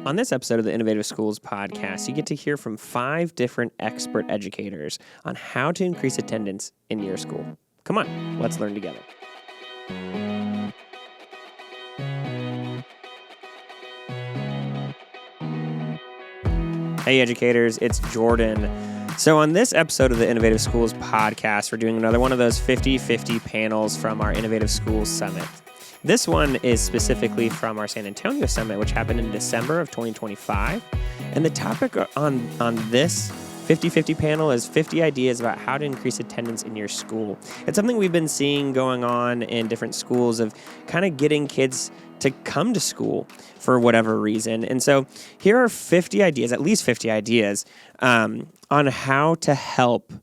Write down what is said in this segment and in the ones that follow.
On this episode of the Innovative Schools podcast, you get to hear from 5 different expert educators on how to increase attendance in your school. Come on, let's learn together. Hey educators, it's Jordan. So on this episode of the Innovative Schools podcast, we're doing another one of those 50-50 panels from our Innovative Schools Summit. This one is specifically from our San Antonio Summit, which happened in December of 2025. And the topic on this 50-50 panel is 50 ideas about how to increase attendance in your school. It's something we've been seeing going on in different schools of kind of getting kids to come to school for whatever reason. And so here are 50 ideas, at least 50 ideas, on how to help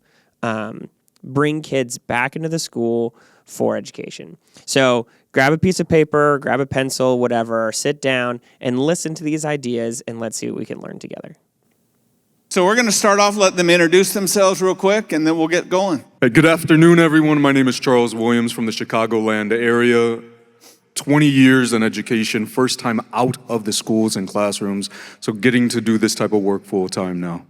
bring kids back into the school for education. So grab a piece of paper, grab a pencil, whatever, sit down and listen to these ideas, and let's see what we can learn together. So we're going to start off, let them introduce themselves real quick, and then we'll get going. Hey, good afternoon, everyone. My name is Charles Williams from the Chicagoland area. 20 years in education, first time out of the schools and classrooms, so getting to do this type of work full time now.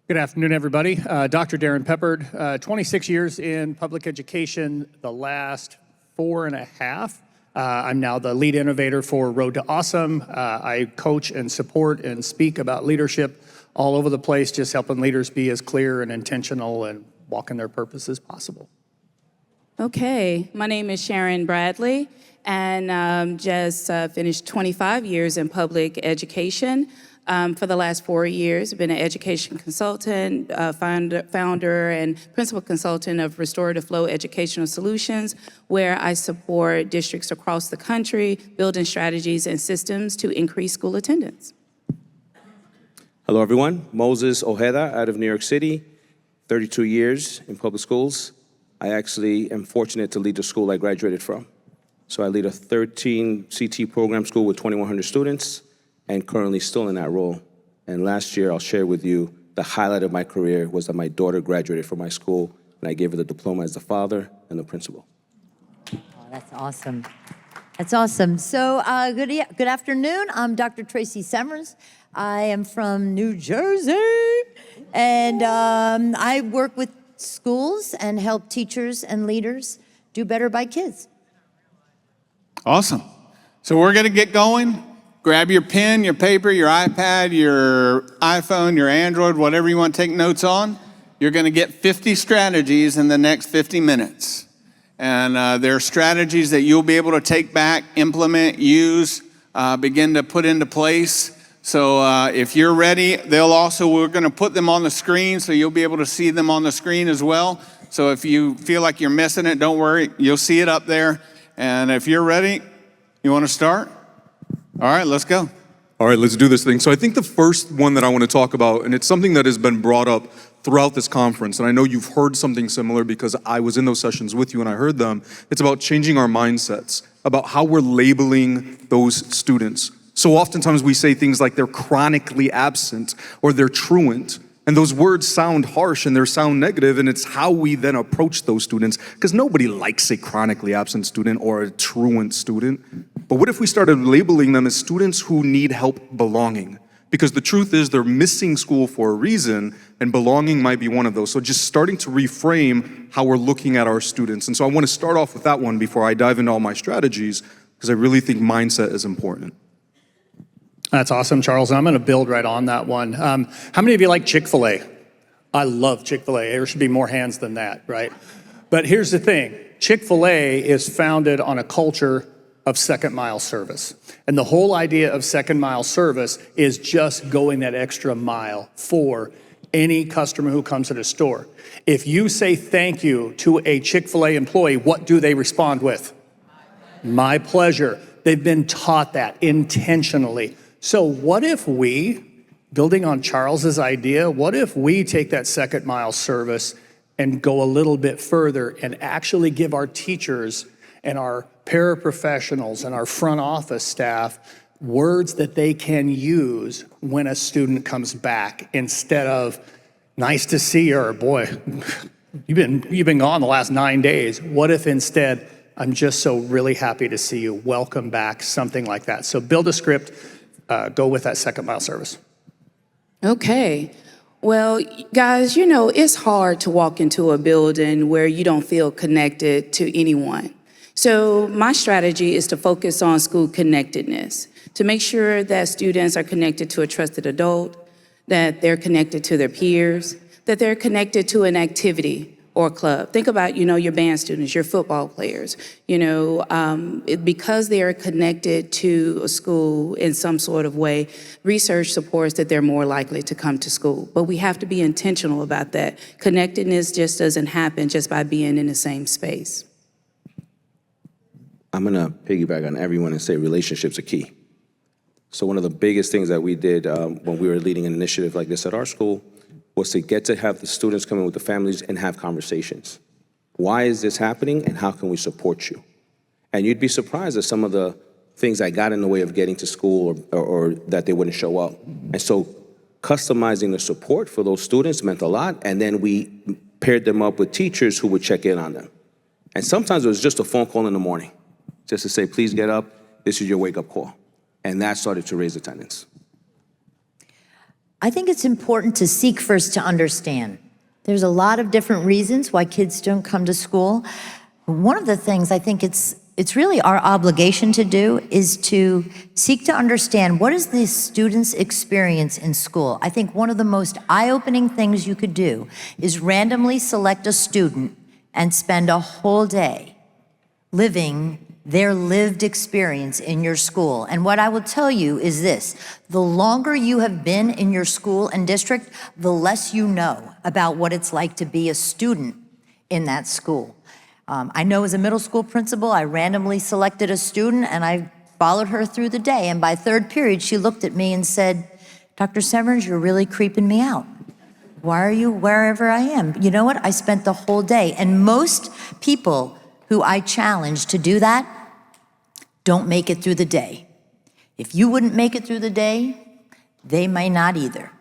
Good afternoon, everybody. Dr. Darren Pepperd, 26 years in public education, the last 4.5. I'm now the lead innovator for Road to Awesome. I coach and support and speak about leadership all over the place, just helping leaders be as clear and intentional and walk in their purpose as possible. Okay, my name is Sharon Bradley, and just finished 25 years in public education. For the last 4 years, I've been an education consultant, founder and principal consultant of Restorative Flow Educational Solutions, where I support districts across the country, building strategies and systems to increase school attendance. Hello, everyone. Moses Oheda out of New York City, 32 years in public schools. I actually am fortunate to lead the school I graduated from. So I lead a 13 CT program school with 2,100 students, and currently still in that role. And last year, I'll share with you, the highlight of my career was that my daughter graduated from my school, and I gave her the diploma as the father and the principal. Oh, that's awesome. That's awesome. So good afternoon. I'm Dr. Tracey Severns. I am from New Jersey, and I work with schools and help teachers and leaders do better by kids. Awesome. So we're going to get going. Grab your pen, your paper, your iPad, your iPhone, your Android, whatever you want to take notes on. You're going to get 50 strategies in the next 50 minutes. And there are strategies that you'll be able to take back, implement, use, begin to put into place. So if you're ready, we're going to put them on the screen, so you'll be able to see them on the screen as well. So if you feel like you're missing it, don't worry, you'll see it up there. And if you're ready, you want to start? All right, let's go. All right, let's do this thing. So I think the first one that I want to talk about, and it's something that has been brought up throughout this conference, and I know you've heard something similar because I was in those sessions with you and I heard them. It's about changing our mindsets, about how we're labeling those students. So oftentimes we say things like they're chronically absent or they're truant. And those words sound harsh and they sound negative, and it's how we then approach those students, because nobody likes a chronically absent student or a truant student. But what if we started labeling them as students who need help belonging? Because the truth is they're missing school for a reason, and belonging might be one of those. So just starting to reframe how we're looking at our students. And so I want to start off with that one before I dive into all my strategies, because I really think mindset is important. That's awesome, Charles. I'm going to build right on that one. How many of you like Chick-fil-A? I love Chick-fil-A. There should be more hands than that, right? But here's the thing. Chick-fil-A is founded on a culture of second mile service. And the whole idea of second mile service is just going that extra mile for any customer who comes to the store. If you say thank you to a Chick-fil-A employee, what do they respond with? My pleasure. They've been taught that intentionally. So what if we, building on Charles's idea, what if we take that second mile service and go a little bit further and actually give our teachers and our paraprofessionals and our front office staff words that they can use when a student comes back, instead of nice to see you, or boy, you've been gone the last 9 days. What if instead, I'm just so really happy to see you. Welcome back, something like that. So build a script, go with that second mile service. Okay. Well, guys, you know, it's hard to walk into a building where you don't feel connected to anyone. So my strategy is to focus on school connectedness, to make sure that students are connected to a trusted adult, that they're connected to their peers, that they're connected to an activity or club. Think about, you know, your band students, your football players, you know, because they are connected to a school in some sort of way, research supports that they're more likely to come to school. But we have to be intentional about that. Connectedness just doesn't happen just by being in the same space. I'm gonna piggyback on everyone and say relationships are key. So one of the biggest things that we did when we were leading an initiative like this at our school was to get to have the students come in with the families and have conversations. Why is this happening and how can we support you? And you'd be surprised at some of the things that got in the way of getting to school or that they wouldn't show up. And so customizing the support for those students meant a lot, and then we paired them up with teachers who would check in on them. And sometimes it was just a phone call in the morning, just to say, please get up, this is your wake-up call. And that started to raise attendance. I think it's important to seek first to understand. There's a lot of different reasons why kids don't come to school. One of the things I think it's really our obligation to do is to seek to understand what is the student's experience in school. I think one of the most eye-opening things you could do is randomly select a student and spend a whole day living their lived experience in your school. And what I will tell you is this: the longer you have been in your school and district, the less you know about what it's like to be a student in that school. I know as a middle school principal, I randomly selected a student and I followed her through the day. And by third period, she looked at me and said, Dr. Severns, you're really creeping me out. Why are you wherever I am? You know what? I spent the whole day. And most people who I challenge to do that don't make it through the day. If you wouldn't make it through the day, they may not either.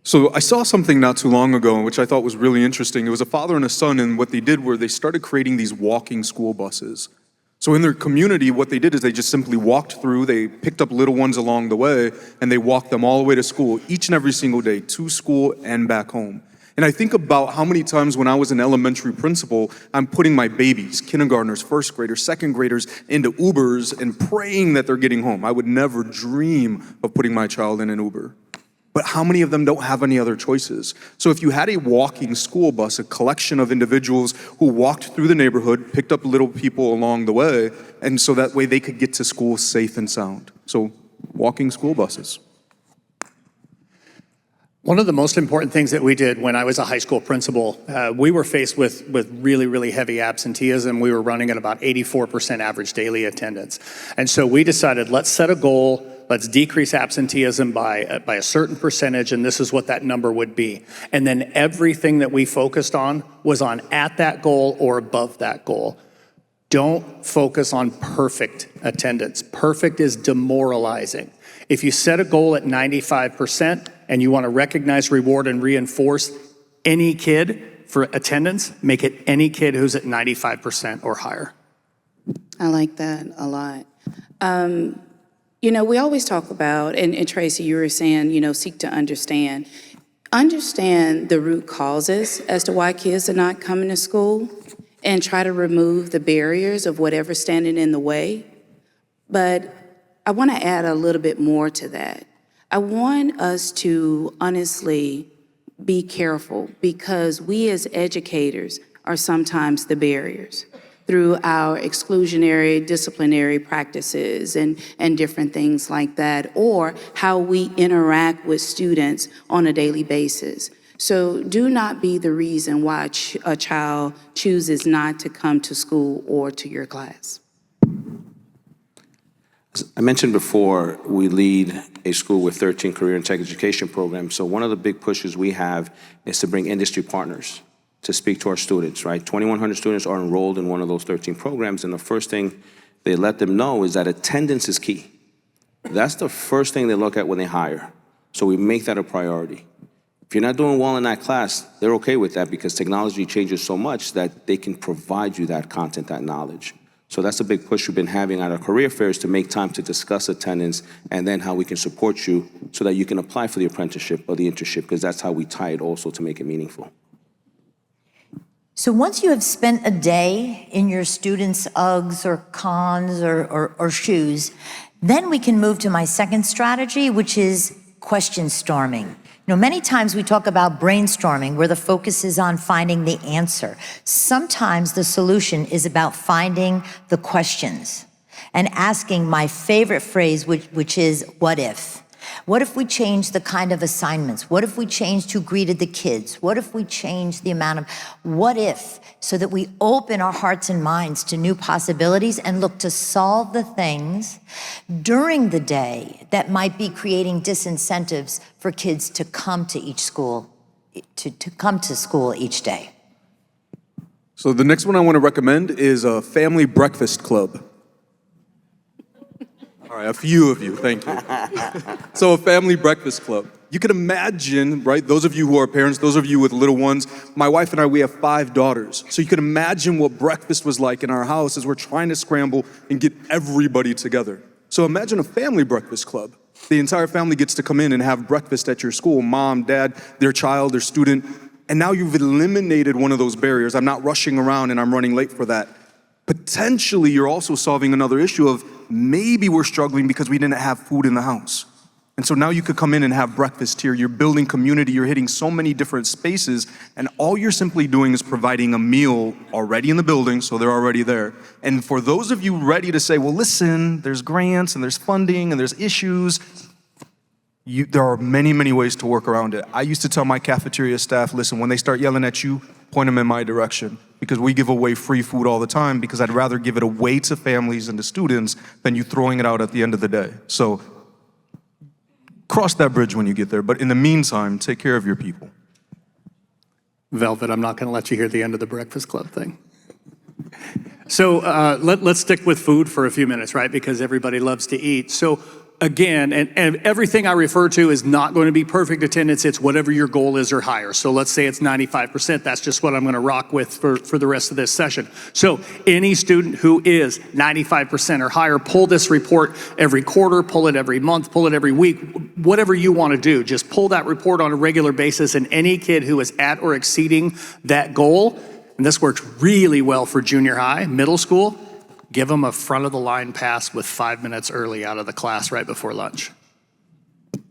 So I saw something not too long ago, which I thought was really interesting. It was a father and a son, and what they did were they started creating these walking school buses. So in their community, what they did is they just simply walked through, they picked up little ones along the way, and they walked them all the way to school, each and every single day, to school and back home. And I think about how many times when I was an elementary principal, I'm putting my babies, kindergartners, first graders, second graders, into Ubers and praying that they're getting home. I would never dream of putting my child in an Uber. But how many of them don't have any other choices? So if you had a walking school bus, a collection of individuals who walked through the neighborhood, picked up little people along the way, and so that way they could get to school safe and sound. So walking school buses. One of the most important things that we did when I was a high school principal, we were faced with really, really heavy absenteeism. We were running at about 84% average daily attendance. And so we decided, let's set a goal, let's decrease absenteeism by a certain percentage, and this is what that number would be. And then everything that we focused on was on at that goal or above that goal. Don't focus on perfect attendance. Perfect is demoralizing. If you set a goal at 95%, and you want to recognize, reward, and reinforce any kid for attendance, make it any kid who's at 95% or higher. I like that a lot. You know, we always talk about, and Tracey, you were saying, you know, seek to understand. Understand the root causes as to why kids are not coming to school and try to remove the barriers of whatever's standing in the way. But I want to add a little bit more to that. I want us to honestly be careful because we as educators are sometimes the barriers through our exclusionary disciplinary practices and different things like that, or how we interact with students on a daily basis. So do not be the reason why a child chooses not to come to school or to your class. I mentioned before, we lead a school with 13 career and tech education programs. So one of the big pushes we have is to bring industry partners to speak to our students, right? 2,100 students are enrolled in one of those 13 programs, and the first thing they let them know is that attendance is key. That's the first thing they look at when they hire. So we make that a priority. If If you're not doing well in that class, they're okay with that because technology changes so much that they can provide you that content, that knowledge. So that's a big push we've been having at our career fairs to make time to discuss attendance and then how we can support you so that you can apply for the apprenticeship or the internship, because that's how we tie it also to make it meaningful. So once you have spent a day in your students' Uggs or cons or shoes, then we can move to my second strategy, which is question storming. Many times we talk about brainstorming, where the focus is on finding the answer. Sometimes the solution is about finding the questions and asking my favorite phrase, which is, what if? What if we change the kind of assignments? What if we changed who greeted the kids? What if we changed the amount of, what if? So that we open our hearts and minds to new possibilities and look to solve the things during the day that might be creating disincentives for kids to come to each school, to come to school each day. So the next one I want to recommend is a family breakfast club. All right, a few of you, thank you. So a family breakfast club. You can imagine, right, those of you who are parents, those of you with little ones, my wife and I, we have 5 daughters. So you can imagine what breakfast was like in our house as we're trying to scramble and get everybody together. So imagine a family breakfast club. The entire family gets to come in and have breakfast at your school, mom, dad, their child, their student, and now you've eliminated one of those barriers. I'm not rushing around and I'm running late for that. Potentially, you're also solving another issue of maybe we're struggling because we didn't have food in the house. And so now you could come in and have breakfast here. You're building community. You're hitting so many different spaces. And all you're simply doing is providing a meal already in the building, so they're already there. And for those of you ready to say, well, listen, there's grants and there's funding and there's issues, there are many, many ways to work around it. I used to tell my cafeteria staff, listen, when they start yelling at you, point them in my direction, because we give away free food all the time, because I'd rather give it away to families and to students than you throwing it out at the end of the day. So cross that bridge when you get there, but in the meantime, take care of your people. Velvet, I'm not going to let you hear the end of the Breakfast Club thing. So let's stick with food for a few minutes, right? Because everybody loves to eat. So again, and everything I refer to is not going to be perfect attendance. It's whatever your goal is or higher. So let's say it's 95%. That's just what I'm going to rock with for the rest of this session. So any student who is 95% or higher, pull this report every quarter, pull it every month, pull it every week, whatever you want to do. Just pull that report on a regular basis, and any kid who is at or exceeding that goal, and this works really well for junior high, middle school, give them a front of the line pass with 5 minutes early out of the class right before lunch.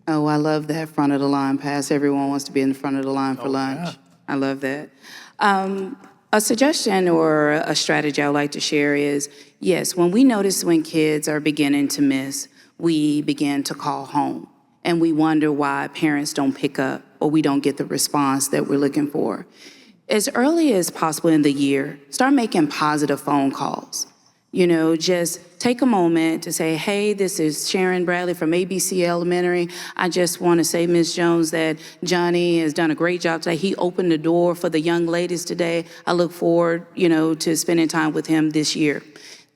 Oh, I love that front of the line pass. Everyone wants to be in the front of the line for lunch. Yeah. I love that. A suggestion or a strategy I would like to share is, yes, when we notice when kids are beginning to miss, we begin to call home and we wonder why parents don't pick up or we don't get the response that we're looking for. As early as possible in the year, start making positive phone calls. Just take a moment to say, hey, this is Sharon Bradley from ABC Elementary. I just want to say, Ms. Jones, that Johnny has done a great job today. He opened the door for the young ladies today. I look forward, to spending time with him this year.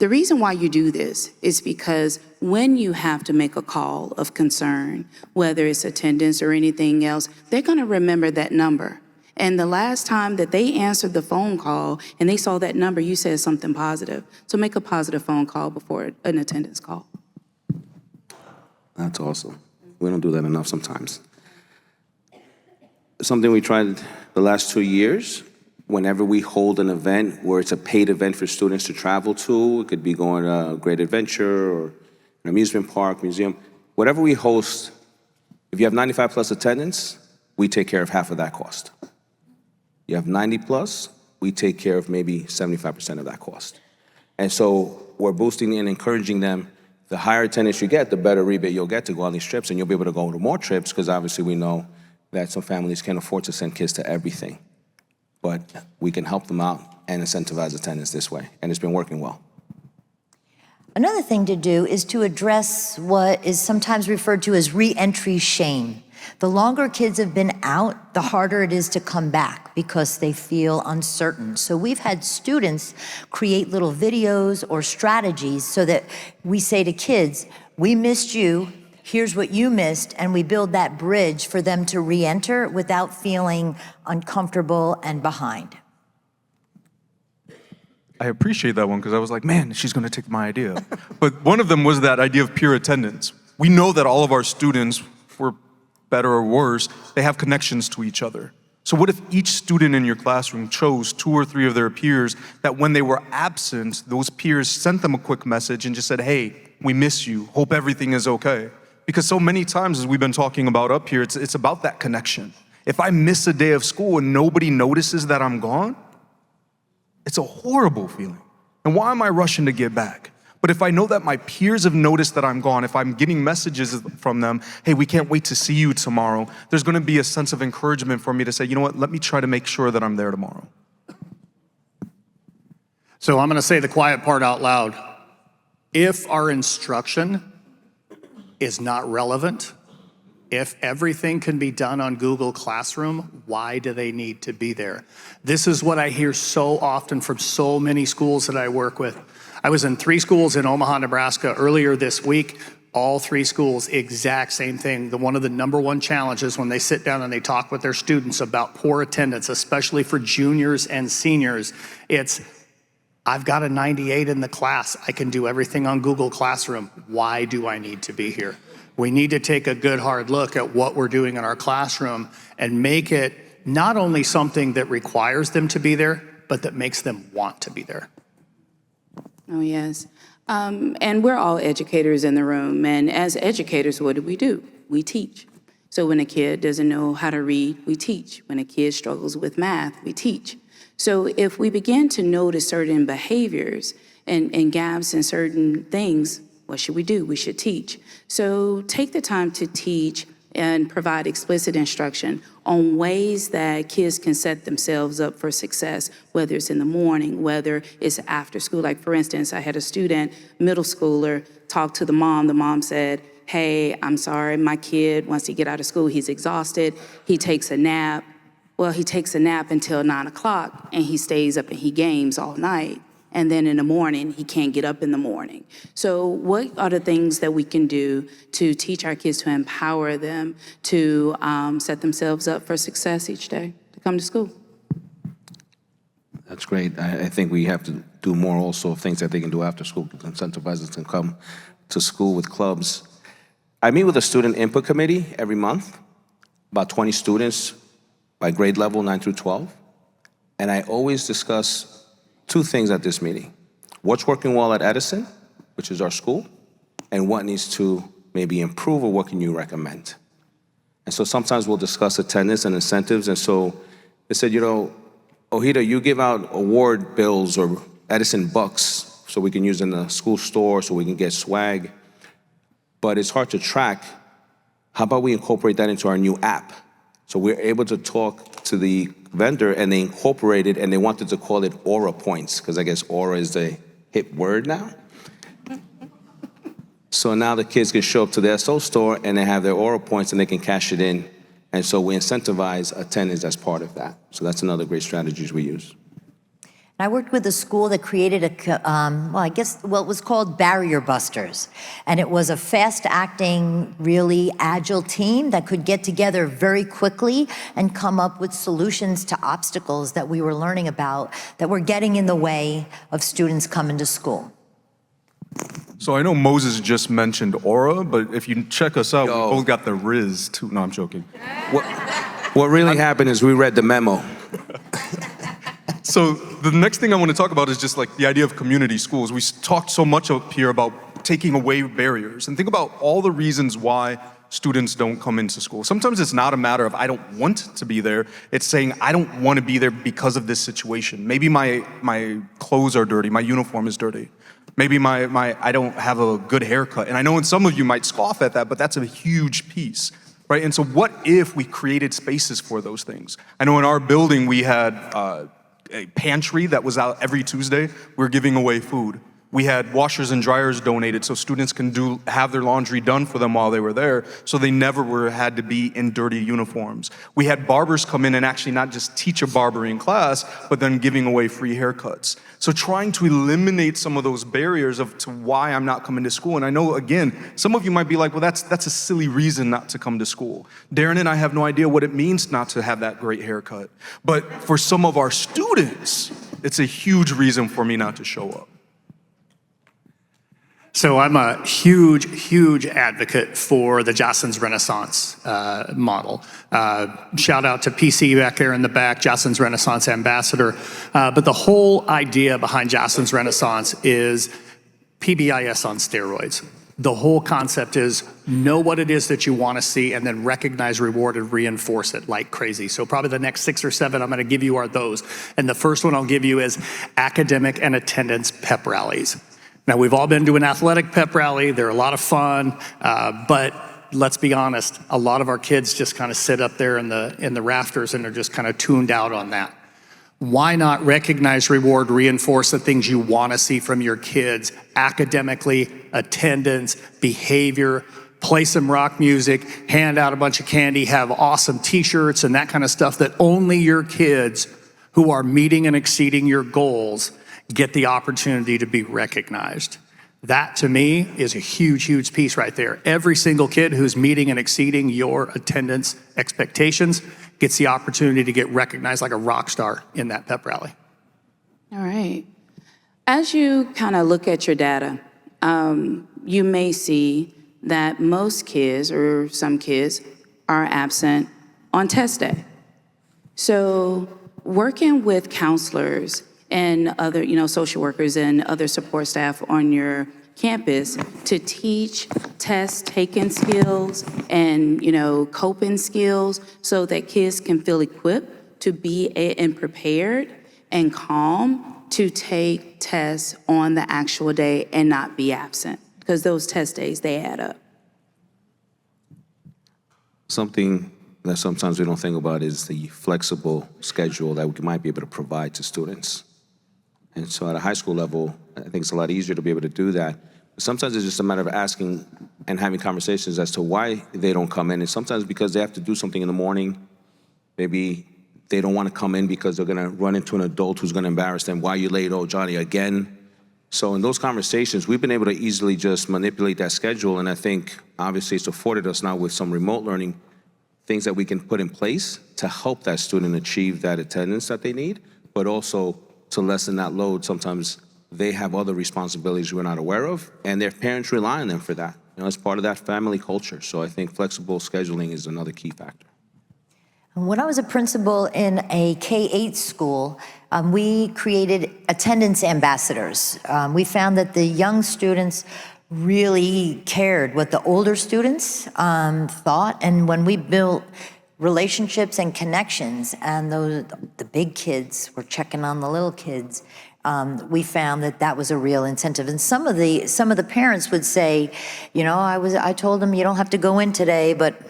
The reason why you do this is because when you have to make a call of concern, whether it's attendance or anything else, they're going to remember that number. And the last time that they answered the phone call and they saw that number, you said something positive. So make a positive phone call before an attendance call. That's awesome. We don't do that enough sometimes. Something we tried the last 2 years, whenever we hold an event where it's a paid event for students to travel to, it could be going to a great adventure or an amusement park, museum, whatever we host, if you have 95 plus attendance, we take care of half of that cost. You have 90 plus, we take care of maybe 75% of that cost. And so we're boosting and encouraging them. The higher attendance you get, the better rebate you'll get to go on these trips, and you'll be able to go to more trips, because obviously we know that some families can't afford to send kids to everything. But we can help them out and incentivize attendance this way, and it's been working well. Another thing to do is to address what is sometimes referred to as re-entry shame. The longer kids have been out, the harder it is to come back because they feel uncertain. So we've had students create little videos or strategies so that we say to kids, we missed you, here's what you missed, and we build that bridge for them to re-enter without feeling uncomfortable and behind. I appreciate that one because I was like, man, she's going to take my idea. But one of them was that idea of peer attendance. We know that all of our students, for better or worse, they have connections to each other. So what if each student in your classroom chose 2 or 3 of their peers that when they were absent, those peers sent them a quick message and just said, hey, we miss you, hope everything is okay. Because so many times, as we've been talking about up here, it's about that connection. If I miss a day of school and nobody notices that I'm gone, it's a horrible feeling. And why am I rushing to get back? But if I know that my peers have noticed that I'm gone, if I'm getting messages from them, hey, we can't wait to see you tomorrow, there's gonna be a sense of encouragement for me to say, you know what, let me try to make sure that I'm there tomorrow. So I'm gonna say the quiet part out loud. If our instruction is not relevant, if everything can be done on Google Classroom, why do they need to be there? This is what I hear so often from so many schools that I work with. I was in 3 schools in Omaha, Nebraska earlier this week. All 3 schools, exact same thing. One of the #1 challenges when they sit down and they talk with their students about poor attendance, especially for juniors and seniors, it's, I've got a 98 in the class. I can do everything on Google Classroom. Why do I need to be here? We need to take a good hard look at what we're doing in our classroom and make it not only something that requires them to be there, but that makes them want to be there. Oh, yes. And we're all educators in the room. And as educators, what do? We teach. So when a kid doesn't know how to read, we teach. When a kid struggles with math, we teach. So if we begin to notice certain behaviors and gaps in certain things, what should we do? We should teach. So take the time to teach and provide explicit instruction on ways that kids can set themselves up for success, whether it's in the morning, whether it's after school. Like, for instance, I had a student, middle schooler, talk to the mom. The mom said, hey, I'm sorry, my kid, once he get out of school, he's exhausted. He takes a nap. Well, he takes a nap until 9 o'clock, and he stays up and he games all night. And then in the morning, he can't get up in the morning. So what are the things that we can do to teach our kids, to empower them, to set themselves up for success each day, to come to school? That's great. I think we have to do more also things that they can do after school to incentivize them to come to school with clubs. I meet with a student input committee every month, about 20 students by grade level, 9 through 12. And I always discuss 2 things at this meeting. What's working well at Edison, which is our school, and what needs to maybe improve, or what can you recommend? And so sometimes we'll discuss attendance and incentives. And so they said, you know, Oheda, you give out award bills or Edison bucks so we can use in the school store so we can get swag, but it's hard to track. How about we incorporate that into our new app? So we're able to talk to the vendor, and they incorporate it, and they wanted to call it Aura Points, because I guess Aura is the hip word now. So now the kids can show up to the SO store, and they have their Aura Points, and they can cash it in. And so we incentivize attendance as part of that. So that's another great strategy we use. I worked with a school that created it was called Barrier Busters. And it was a fast-acting, really agile team that could get together very quickly and come up with solutions to obstacles that we were learning about that were getting in the way of students coming to school. So I know Moses just mentioned Aura, but if you check us out, we both got the Riz too. No, I'm joking. What really happened is we read the memo. So the next thing I want to talk about is just like the idea of community schools. We talked so much up here about taking away barriers, and think about all the reasons why students don't come into school. Sometimes it's not a matter of I don't want to be there. It's saying I don't want to be there because of this situation. Maybe my clothes are dirty, my uniform is dirty. Maybe I don't have a good haircut. And I know some of you might scoff at that, but that's a huge piece, right? And so what if we created spaces for those things? I know in our building we had a pantry that was out every Tuesday. We're giving away food. We had washers and dryers donated so students can have their laundry done for them while they were there, so they never had to be in dirty uniforms. We had barbers come in and actually not just teach a barbering class, but then giving away free haircuts. So trying to eliminate some of those barriers to why I'm not coming to school. And I know, again, some of you might be like, well, that's a silly reason not to come to school. Darren and I have no idea what it means not to have that great haircut. But for some of our students, it's a huge reason for me not to show up. So I'm a huge advocate for the Jocelyn's Renaissance model. Shout out to PC back there in the back, Jocelyn's Renaissance ambassador. But the whole idea behind Jocelyn's Renaissance is PBIS on steroids. The whole concept is know what it is that you want to see and then recognize, reward, and reinforce it like crazy. So probably the next 6 or 7 I'm going to give you are those. And the first one I'll give you is academic and attendance pep rallies. Now, we've all been to an athletic pep rally. They're a lot of fun, but let's be honest, a lot of our kids just kind of sit up there in the rafters and they're just kind of tuned out on that. Why not recognize, reward, reinforce the things you want to see from your kids academically, attendance, behavior, play some rock music, hand out a bunch of candy, have awesome t-shirts and that kind of stuff that only your kids who are meeting and exceeding your goals get the opportunity to be recognized. That, to me, is a huge piece right there. Every single kid who's meeting and exceeding your attendance expectations gets the opportunity to get recognized like a rock star in that pep rally. All right. As you kind of look at your data, you may see that most kids, or some kids, are absent on test day. So working with counselors and other, social workers and other support staff on your campus to teach test-taking skills and, coping skills so that kids can feel equipped to be and prepared and calm to take tests on the actual day and not be absent, because those test days, they add up. Something that sometimes we don't think about is the flexible schedule that we might be able to provide to students. And so at a high school level, I think it's a lot easier to be able to do that. But sometimes it's just a matter of asking and having conversations as to why they don't come in. And sometimes because they have to do something in the morning, maybe they don't want to come in because they're going to run into an adult who's going to embarrass them. Why are you late? Oh, Johnny, again? So in those conversations, we've been able to easily just manipulate that schedule. And I think, obviously, it's afforded us now with some remote learning things that we can put in place to help that student achieve that attendance that they need, but also to lessen that load. Sometimes they have other responsibilities we're not aware of, and their parents rely on them for that. It's part of that family culture. So I think flexible scheduling is another key factor. When I was a principal in a K-8 school, we created attendance ambassadors. We found that the young students really cared what the older students thought, and when we built relationships and connections, and the big kids were checking on the little kids, we found that was a real incentive. And some of the parents would say, I told them you don't have to go in today, but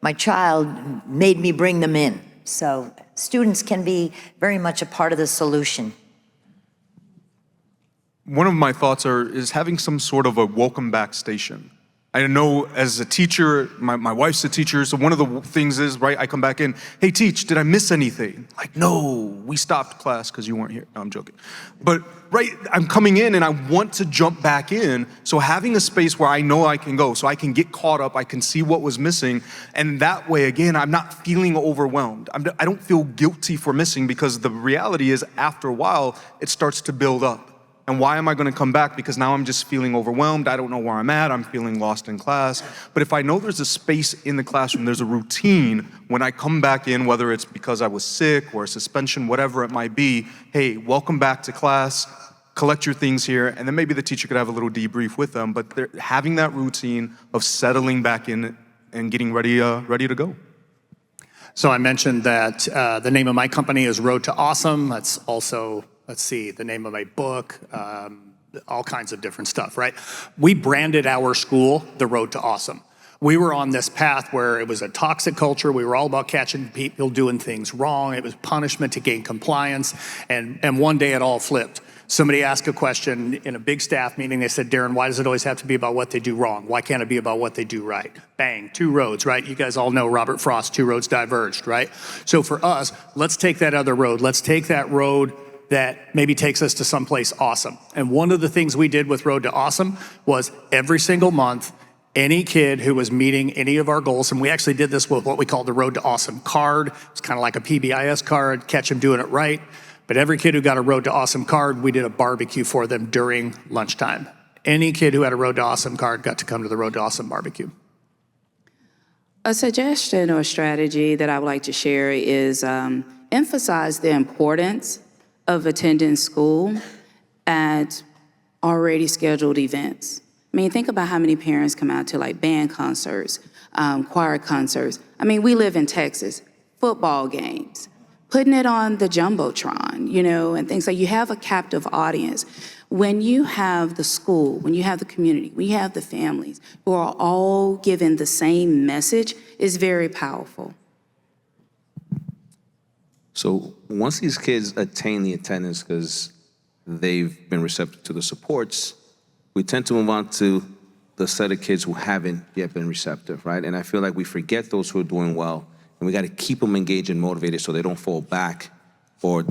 my child made me bring them in. So students can be very much a part of the solution. One of my thoughts is having some sort of a welcome back station. I know as a teacher, my wife's a teacher, so one of the things is, right, I come back in, hey, teach, did I miss anything? Like, no, we stopped class because you weren't here. No, I'm joking. But, right, I'm coming in and I want to jump back in, so having a space where I know I can go, so I can get caught up, I can see what was missing, and that way, again, I'm not feeling overwhelmed. I don't feel guilty for missing, because the reality is, after a while, it starts to build up. And why am I going to come back? Because now I'm just feeling overwhelmed. I don't know where I'm at. I'm feeling lost in class. But if I know there's a space in the classroom, there's a routine when I come back in, whether it's because I was sick or a suspension, whatever it might be, hey, welcome back to class, collect your things here, and then maybe the teacher could have a little debrief with them. But having that routine of settling back in and getting ready to go. So I mentioned that the name of my company is Road to Awesome. That's also, the name of my book, all kinds of different stuff, right? We branded our school the Road to Awesome. We were on this path where it was a toxic culture. We were all about catching people doing things wrong. It was punishment to gain compliance. And one day it all flipped. Somebody asked a question in a big staff meeting. They said, Darren, why does it always have to be about what they do wrong? Why can't it be about what they do right? Bang, 2 roads, right? You guys all know Robert Frost, 2 roads diverged, right? So for us, let's take that other road. Let's take that road that maybe takes us to someplace awesome. And one of the things we did with Road to Awesome was every single month, any kid who was meeting any of our goals, and we actually did this with what we called the Road to Awesome card. It's kind of like a PBIS card, catch them doing it right. But every kid who got a Road to Awesome card, we did a barbecue for them during lunchtime. Any kid who had a Road to Awesome card got to come to the Road to Awesome barbecue. A suggestion or strategy that I would like to share is emphasize the importance of attending school at already scheduled events. I mean, think about how many parents come out to like band concerts, choir concerts. I mean, we live in Texas, football games, putting it on the Jumbotron, you know, and things like you have a captive audience. When you have the school, when you have the community, when you have the families who are all given the same message, is very powerful. So once these kids attain the attendance because they've been receptive to the supports, we tend to move on to the set of kids who haven't yet been receptive, right? And I feel like we forget those who are doing well, and we got to keep them engaged and motivated so they don't fall back or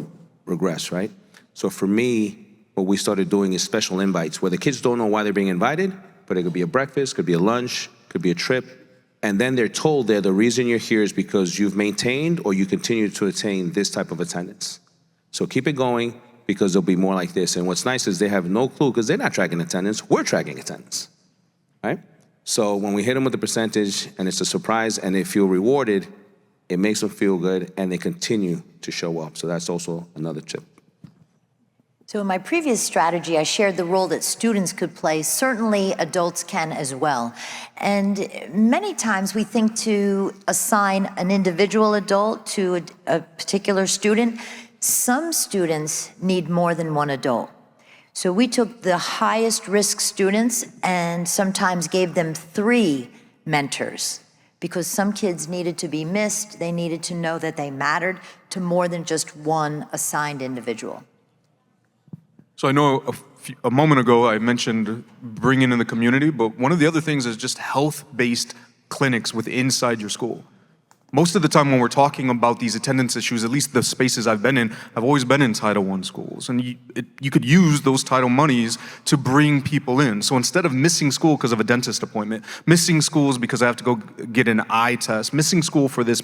regress, right? So for me, what we started doing is special invites where the kids don't know why they're being invited, but it could be a breakfast, could be a lunch, could be a trip. And then they're told that the reason you're here is because you've maintained or you continue to attain this type of attendance. So keep it going because there'll be more like this. And what's nice is they have no clue because they're not tracking attendance, we're tracking attendance, right? So when we hit them with the percentage and it's a surprise and they feel rewarded, it makes them feel good and they continue to show up. So that's also another tip. So in my previous strategy, I shared the role that students could play. Certainly adults can as well. And many times we think to assign an individual adult to a particular student. Some students need more than one adult. So we took the highest risk students and sometimes gave them 3 mentors because some kids needed to be missed. They needed to know that they mattered to more than just one assigned individual. So I know a moment ago I mentioned bringing in the community, but one of the other things is just health-based clinics inside your school. Most of the time when we're talking about these attendance issues, at least the spaces I've been in, I've always been in Title I schools. And you could use those title monies to bring people in. So instead of missing school because of a dentist appointment, missing schools because I have to go get an eye test, missing school for this,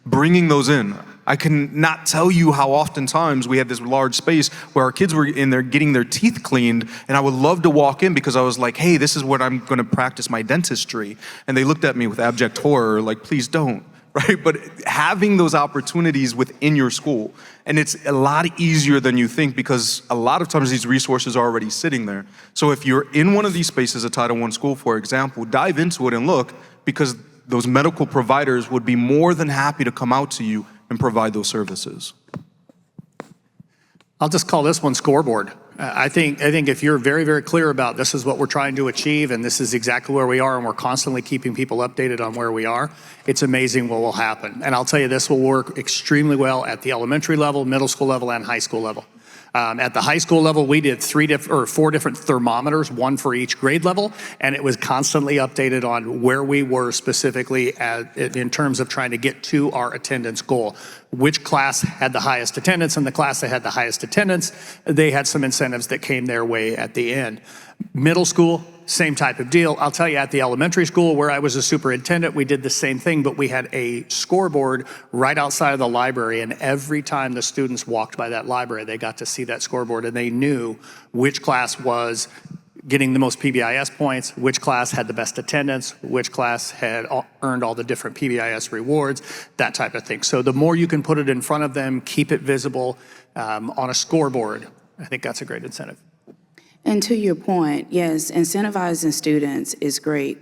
bringing those in. I can not tell you how oftentimes we had this large space where our kids were in there getting their teeth cleaned, and I would love to walk in because I was like, hey, this is what I'm gonna practice my dentistry. And they looked at me with abject horror, like, please don't. Right? But having those opportunities within your school, and it's a lot easier than you think because a lot of times these resources are already sitting there. So if you're in one of these spaces, a Title I school, for example, dive into it and look because those medical providers would be more than happy to come out to you and provide those services. I'll just call this one scoreboard. I think if you're very, very clear about this is what we're trying to achieve and this is exactly where we are and we're constantly keeping people updated on where we are, it's amazing what will happen. And I'll tell you, this will work extremely well at the elementary level, middle school level, and high school level. At the high school level, we did 4 different thermometers, 1 for each grade level, and it was constantly updated on where we were specifically in terms of trying to get to our attendance goal. Which class had the highest attendance, and the class that had the highest attendance, they had some incentives that came their way at the end. Middle school, same type of deal. I'll tell you, at the elementary school where I was a superintendent, we did the same thing, but we had a scoreboard right outside of the library, and every time the students walked by that library, they got to see that scoreboard, and they knew which class was getting the most PBIS points, which class had the best attendance, which class had earned all the different PBIS rewards, that type of thing. So the more you can put it in front of them, keep it visible on a scoreboard, I think that's a great incentive. And to your point, yes, incentivizing students is great,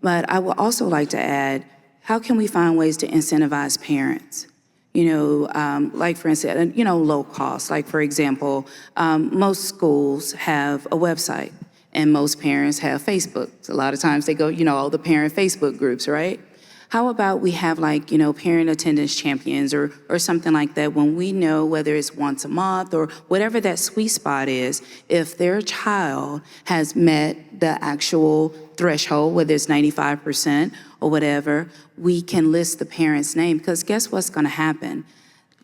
but I would also like to add, how can we find ways to incentivize parents? You know, like for instance, low cost. Like for example, most schools have a website and most parents have Facebook. So a lot of times they go, all the parent Facebook groups, right? How about we have like, parent attendance champions or something like that, when we know whether it's once a month or whatever that sweet spot is, if their child has met the actual threshold, whether it's 95% or whatever, we can list the parent's name, because guess what's gonna happen?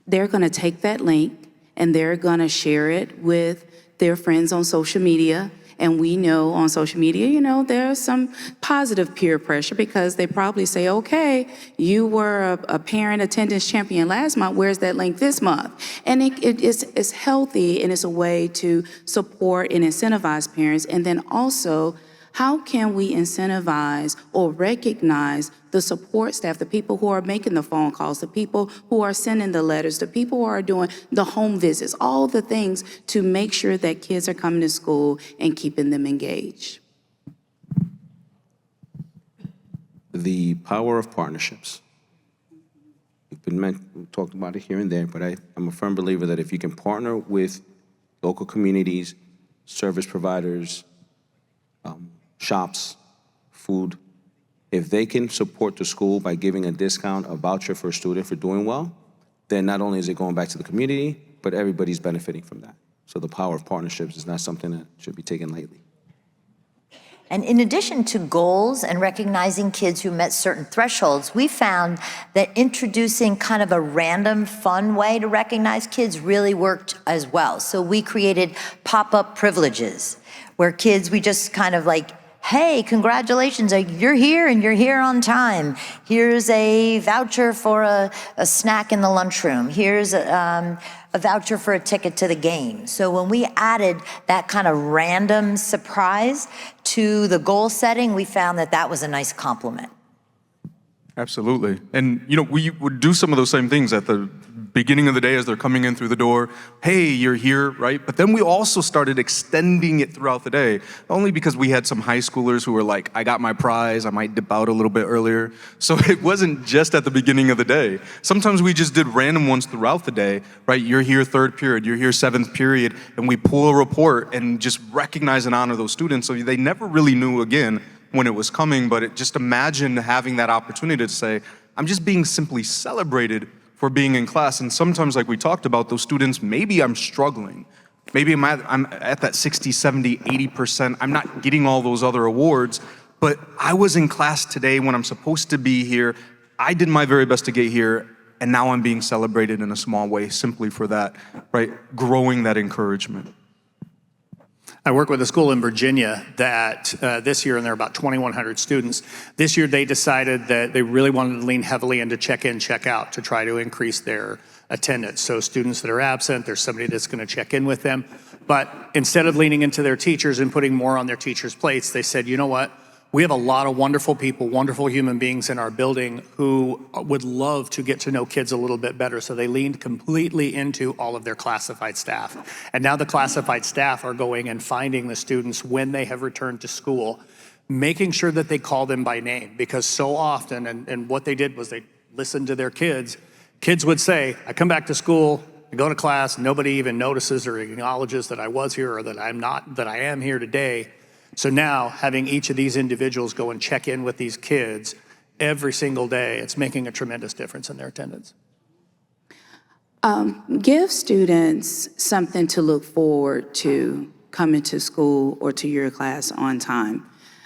They're gonna take that link and they're gonna share it with their friends on social media. And we know on social media, there's some positive peer pressure, because they probably say, okay, you were a parent attendance champion last month, where's that link this month? And it's healthy, and it's a way to support and incentivize parents. And then also, how can we incentivize or recognize the support staff, the people who are making the phone calls, the people who are sending the letters, the people who are doing the home visits, all the things to make sure that kids are coming to school and keeping them engaged? The power of partnerships. We've talked about it here and there, but I'm a firm believer that if you can partner with local communities, service providers, shops, food, if they can support the school by giving a discount, a voucher for a student for doing well, then not only is it going back to the community, but everybody's benefiting from that. So the power of partnerships is not something that should be taken lightly. And in addition to goals and recognizing kids who met certain thresholds, we found that introducing kind of a random, fun way to recognize kids really worked as well. So we created pop-up privileges, where kids, we just kind of like, hey, congratulations, you're here and you're here on time. Here's a voucher for a snack in the lunchroom. Here's a voucher for a ticket to the game. So when we added that kind of random surprise to the goal setting, we found that that was a nice compliment. Absolutely. And, we would do some of those same things at the beginning of the day as they're coming in through the door. Hey, you're here, right? But then we also started extending it throughout the day, only because we had some high schoolers who were like, I got my prize, I might dip out a little bit earlier. So it wasn't just at the beginning of the day. Sometimes we just did random ones throughout the day, right? You're here third period, you're here seventh period, and we pull a report and just recognize and honor those students. So they never really knew, again, when it was coming, but just imagine having that opportunity to say, I'm just being simply celebrated for being in class. And sometimes, like we talked about, those students, maybe I'm struggling. Maybe I'm at that 60, 70, 80%. I'm not getting all those other awards, but I was in class today when I'm supposed to be here. I did my very best to get here, and now I'm being celebrated in a small way simply for that, right? Growing that encouragement. I work with a school in Virginia that this year, and there are about 2,100 students. This year, they decided that they really wanted to lean heavily into check-in, check-out to try to increase their attendance. So students that are absent, there's somebody that's going to check in with them. But instead of leaning into their teachers and putting more on their teachers' plates, they said, you know what? We have a lot of wonderful people, wonderful human beings in our building who would love to get to know kids a little bit better. So they leaned completely into all of their classified staff. And now the classified staff are going and finding the students when they have returned to school, making sure that they call them by name. Because so often, and what they did was they listened to their kids. Kids would say, I come back to school, I go to class, nobody even notices or acknowledges that I was here or that I am here today. So now, having each of these individuals go and check in with these kids every single day, it's making a tremendous difference in their attendance. Give students something to look forward to coming to school or to your class on time.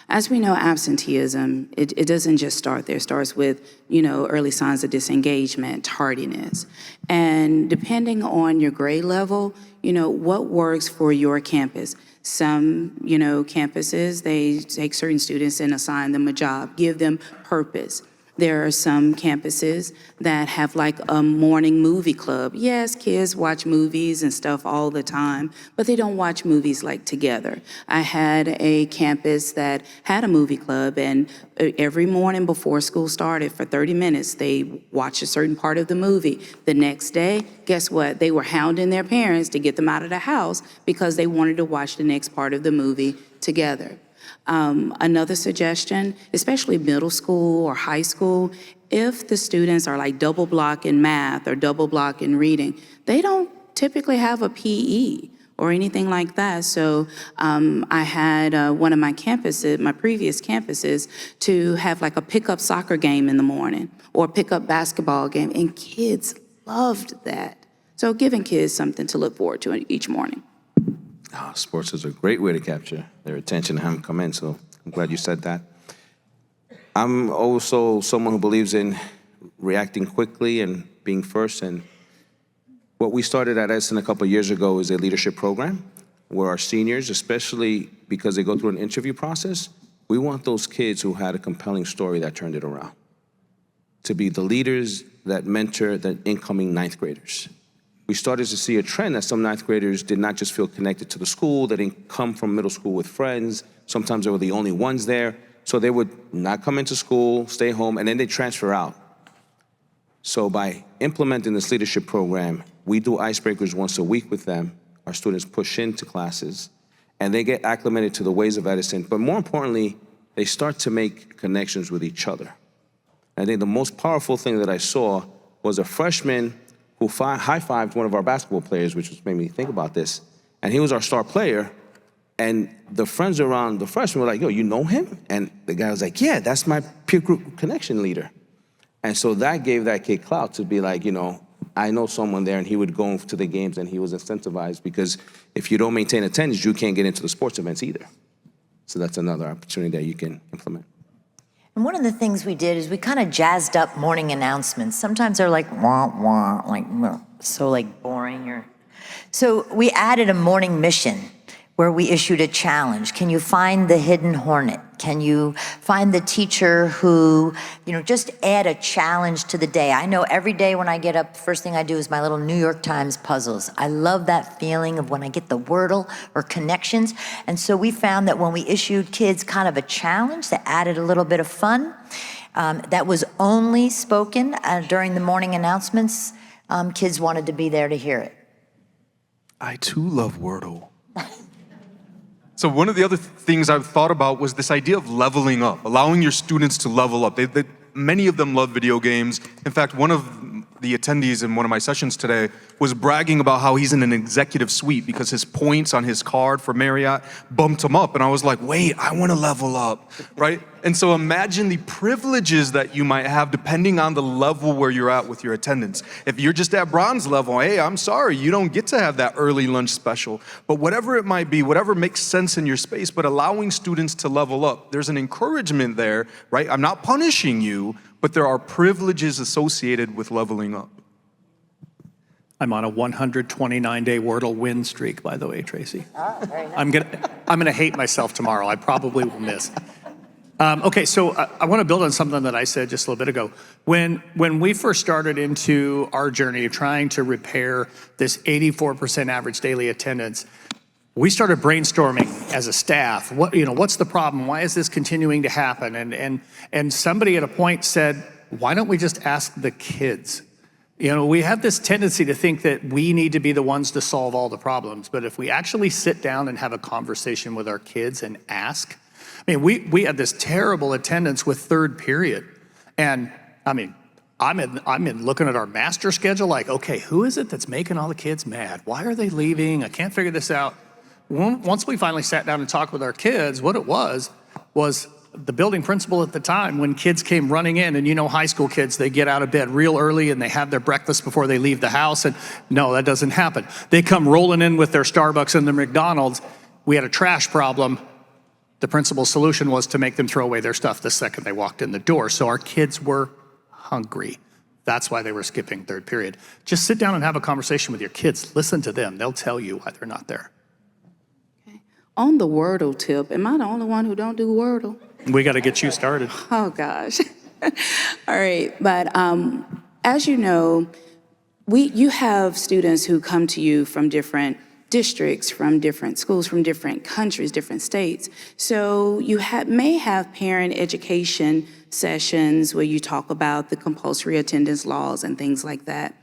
As we know, absenteeism, it doesn't just start there. It starts with, early signs of disengagement, tardiness. And depending on your grade level, what works for your campus. Some, campuses, they take certain students and assign them a job, give them purpose. There are some campuses that have like a morning movie club. Yes, kids watch movies and stuff all the time, but they don't watch movies like together. I had a campus that had a movie club, and every morning before school started for 30 minutes, they watched a certain part of the movie. The next day, guess what? They were hounding their parents to get them out of the house because they wanted to watch the next part of the movie together. Another suggestion, especially middle school or high school, if the students are like double block in math or double block in reading, they don't typically have a PE or anything like that. So I had one of my campuses, my previous campuses, to have like a pickup soccer game in the morning or pickup basketball game, and kids loved that. So giving kids something to look forward to each morning. Oh, sports is a great way to capture their attention and have them come in, so I'm glad you said that. I'm also someone who believes in reacting quickly and being first, and what we started at Edison a couple of years ago is a leadership program where our seniors, especially because they go through an interview process, we want those kids who had a compelling story that turned it around to be the leaders that mentor the incoming ninth graders. We started to see a trend that some ninth graders did not just feel connected to the school, they didn't come from middle school with friends, sometimes they were the only ones there, so they would not come into school, stay home, and then they transfer out. So by implementing this leadership program, we do icebreakers once a week with them. Our students push into classes, and they get acclimated to the ways of Edison, but more importantly, they start to make connections with each other. I think the most powerful thing that I saw was a freshman who high-fived one of our basketball players, which made me think about this. And he was our star player. And the friends around the freshman were like, yo, you know him? And the guy was like, yeah, that's my peer group connection leader. And so that gave that kid clout to be like, you know, I know someone there, and he would go to the games and he was incentivized because if you don't maintain attendance, you can't get into the sports events either. So that's another opportunity that you can implement. And one of the things we did is we kind of jazzed up morning announcements. Sometimes they're like, wah, wah, like, so like boring. So we added a morning mission where we issued a challenge. Can you find the hidden hornet? Can you find the teacher who, just add a challenge to the day? I know every day when I get up, first thing I do is my little New York Times puzzles. I love that feeling of when I get the Wordle or connections. And so we found that when we issued kids kind of a challenge that added a little bit of fun, that was only spoken during the morning announcements, kids wanted to be there to hear it. I too love Wordle. So one of the other things I've thought about was this idea of leveling up, allowing your students to level up. Many of them love video games. In fact, one of the attendees in one of my sessions today was bragging about how he's in an executive suite because his points on his card for Marriott bumped him up. And I was like, wait, I want to level up, right? And so imagine the privileges that you might have depending on the level where you're at with your attendance. If you're just at bronze level, hey, I'm sorry, you don't get to have that early lunch special. But whatever it might be, whatever makes sense in your space, but allowing students to level up, there's an encouragement there, right? I'm not punishing you, but there are privileges associated with leveling up. I'm on a 129-day Wordle win streak, by the way, Tracey. Oh, very nice. I'm gonna hate myself tomorrow. I probably will miss. Okay, so I want to build on something that I said just a little bit ago. When we first started into our journey of trying to repair this 84% average daily attendance, we started brainstorming as a staff. What's the problem? Why is this continuing to happen? And somebody at a point said, why don't we just ask the kids? We have this tendency to think that we need to be the ones to solve all the problems. But if we actually sit down and have a conversation with our kids and ask, we had this terrible attendance with third period. And I'm in looking at our master schedule like, okay, who is it that's making all the kids mad? Why are they leaving? I can't figure this out. Once we finally sat down and talked with our kids, what it was the building principal at the time, when kids came running in, and high school kids, they get out of bed real early and they have their breakfast before they leave the house, and no, that doesn't happen. They come rolling in with their Starbucks and their McDonald's. We had a trash problem. The principal's solution was to make them throw away their stuff the second they walked in the door. So our kids were hungry. That's why they were skipping third period. Just sit down and have a conversation with your kids. Listen to them. They'll tell you why they're not there. Okay. On the Wordle tip, am I the only one who don't do Wordle? We got to get you started. Oh, gosh. All right. But as you know, you have students who come to you from different districts, from different schools, from different countries, different states. So you may have parent education sessions where you talk about the compulsory attendance laws and things like that.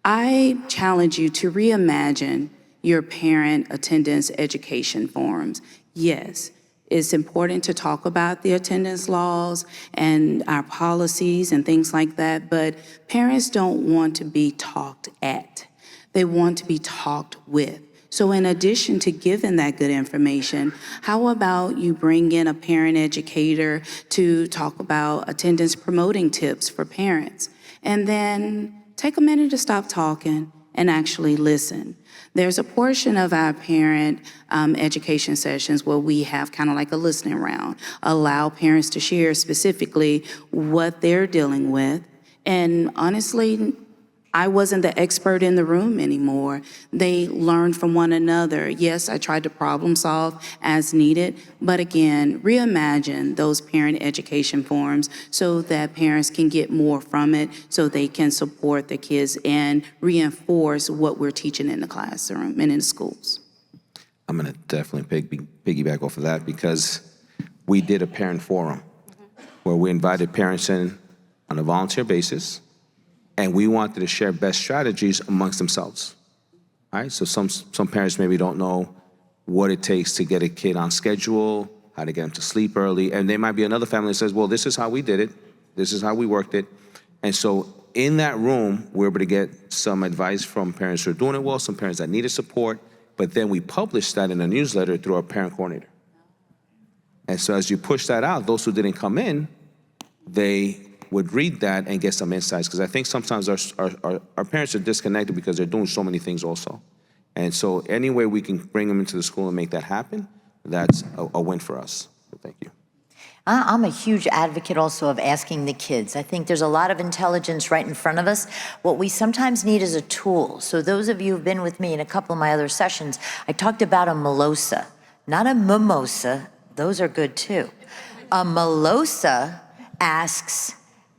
I challenge you to reimagine your parent attendance education forums. Yes, it's important to talk about the attendance laws and our policies and things like that, but parents don't want to be talked at. They want to be talked with. So in addition to giving that good information, how about you bring in a parent educator to talk about attendance promoting tips for parents? And then take a minute to stop talking and actually listen. There's a portion of our parent education sessions where we have kind of like a listening round, allow parents to share specifically what they're dealing with. And honestly, I wasn't the expert in the room anymore. They learned from one another. Yes, I tried to problem solve as needed, but again, reimagine those parent education forums so that parents can get more from it, so they can support their kids and reinforce what we're teaching in the classroom and in schools. I'm going to definitely piggyback off of that because we did a parent forum where we invited parents in on a volunteer basis, and we wanted to share best strategies amongst themselves. All right, so some parents maybe don't know what it takes to get a kid on schedule, how to get them to sleep early, and there might be another family that says, well, this is how we did it, this is how we worked it. And so in that room, we're able to get some advice from parents who are doing it well, some parents that needed support, but then we published that in a newsletter through our parent coordinator. And so as you push that out, those who didn't come in, they would read that and get some insights, because I think sometimes our parents are disconnected because they're doing so many things also. And so any way we can bring them into the school and make that happen, that's a win for us. So thank you. I'm a huge advocate also of asking the kids. I think there's a lot of intelligence right in front of us. What we sometimes need is a tool. So those of you who've been with me in a couple of my other sessions, I talked about a MOLOSA, not a mimosa. Those are good too. A MOLOSA asks,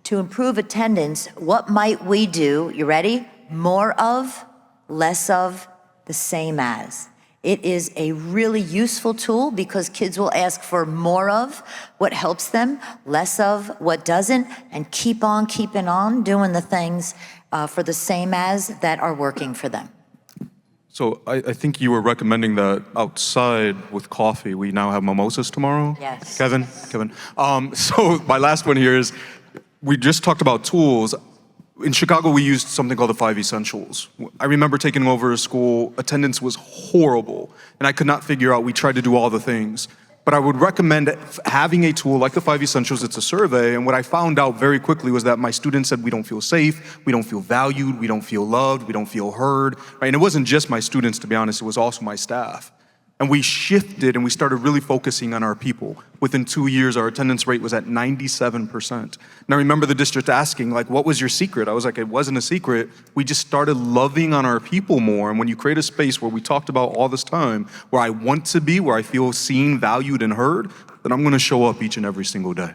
to improve attendance, what might we do? You ready? More of, less of, the same as. It is a really useful tool because kids will ask for more of what helps them, less of what doesn't, and keep on keeping on doing the things for the same as that are working for them. So I think you were recommending that outside with coffee, we now have mimosas tomorrow? Yes. Kevin? So my last one here is, we just talked about tools. In Chicago, we used something called the 5 Essentials. I remember taking over a school, attendance was horrible, and I could not figure out, we tried to do all the things. But I would recommend having a tool like the 5 Essentials. It's a survey, and what I found out very quickly was that my students said, we don't feel safe, we don't feel valued, we don't feel loved, we don't feel heard, right? And it wasn't just my students, to be honest, it was also my staff. And we shifted and we started really focusing on our people. Within 2 years, our attendance rate was at 97%. And I remember the district asking, like, what was your secret? I was like, it wasn't a secret. We just started loving on our people more. And when you create a space where we talked about all this time, where I want to be, where I feel seen, valued, and heard, then I'm gonna show up each and every single day.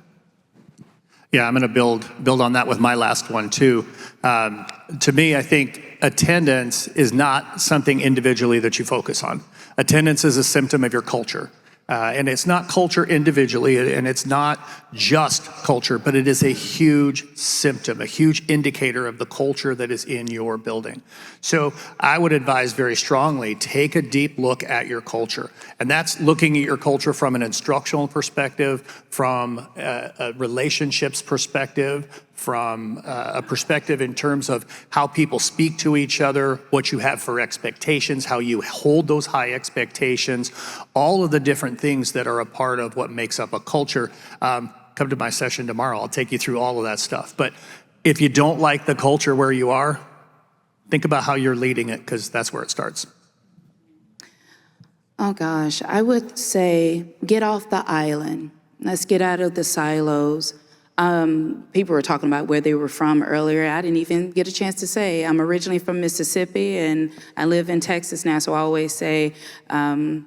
Yeah, I'm going to build on that with my last one too. To me, I think attendance is not something individually that you focus on. Attendance is a symptom of your culture. And it's not culture individually, and it's not just culture, but it is a huge symptom, a huge indicator of the culture that is in your building. So I would advise very strongly, take a deep look at your culture. And that's looking at your culture from an instructional perspective, from a relationships perspective, from a perspective in terms of how people speak to each other, what you have for expectations, how you hold those high expectations, all of the different things that are a part of what makes up a culture. Come to my session tomorrow, I'll take you through all of that stuff. But if you don't like the culture where you are, think about how you're leading it, because that's where it starts. Oh gosh, I would say get off the island. Let's get out of the silos. People were talking about where they were from earlier. I didn't even get a chance to say. I'm originally from Mississippi and I live in Texas now, so I always say, I'm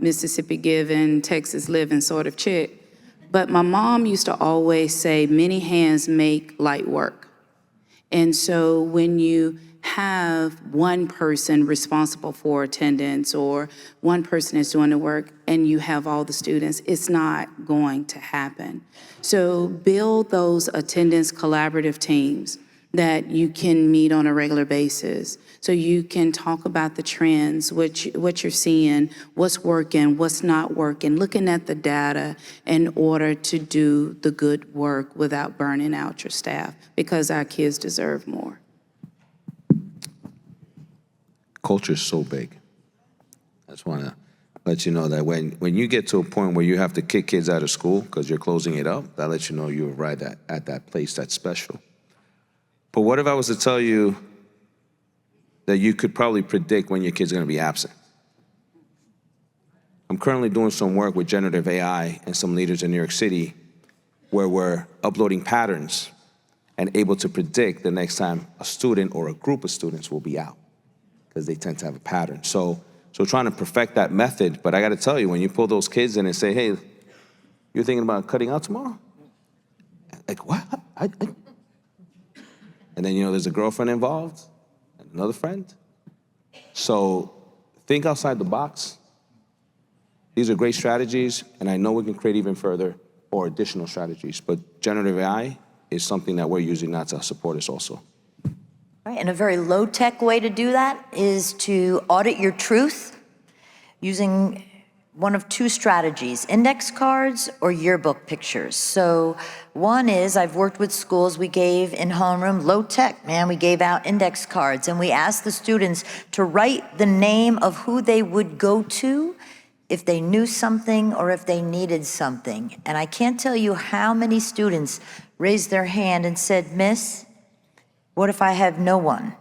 Mississippi giving, Texas living sort of chick. But my mom used to always say, many hands make light work. And so when you have one person responsible for attendance or one person is doing the work and you have all the students, it's not going to happen. So build those attendance collaborative teams that you can meet on a regular basis. So you can talk about the trends, what you're seeing, what's working, what's not working, looking at the data in order to do the good work without burning out your staff, because our kids deserve more. Culture is so big. I just want to let you know that when you get to a point where you have to kick kids out of school because you're closing it up, that lets you know you're right at that place that's special. But what if I was to tell you that you could probably predict when your kid's going to be absent? I'm currently doing some work with generative AI and some leaders in New York City where we're uploading patterns and able to predict the next time a student or a group of students will be out, because they tend to have a pattern. So trying to perfect that method, but I got to tell you, when you pull those kids in and say, hey, you're thinking about cutting out tomorrow? Like, what? And then, there's a girlfriend involved, and another friend. So think outside the box. These are great strategies, and I know we can create even further or additional strategies, but generative AI is something that we're using now to support us also. Right, and a very low-tech way to do that is to audit your truth using one of two strategies, index cards or yearbook pictures. So one is, I've worked with schools, we gave in homeroom, low-tech, man, we gave out index cards, and we asked the students to write the name of who they would go to if they knew something or if they needed something. And I can't tell you how many students raised their hand and said, Miss, what if I have no one?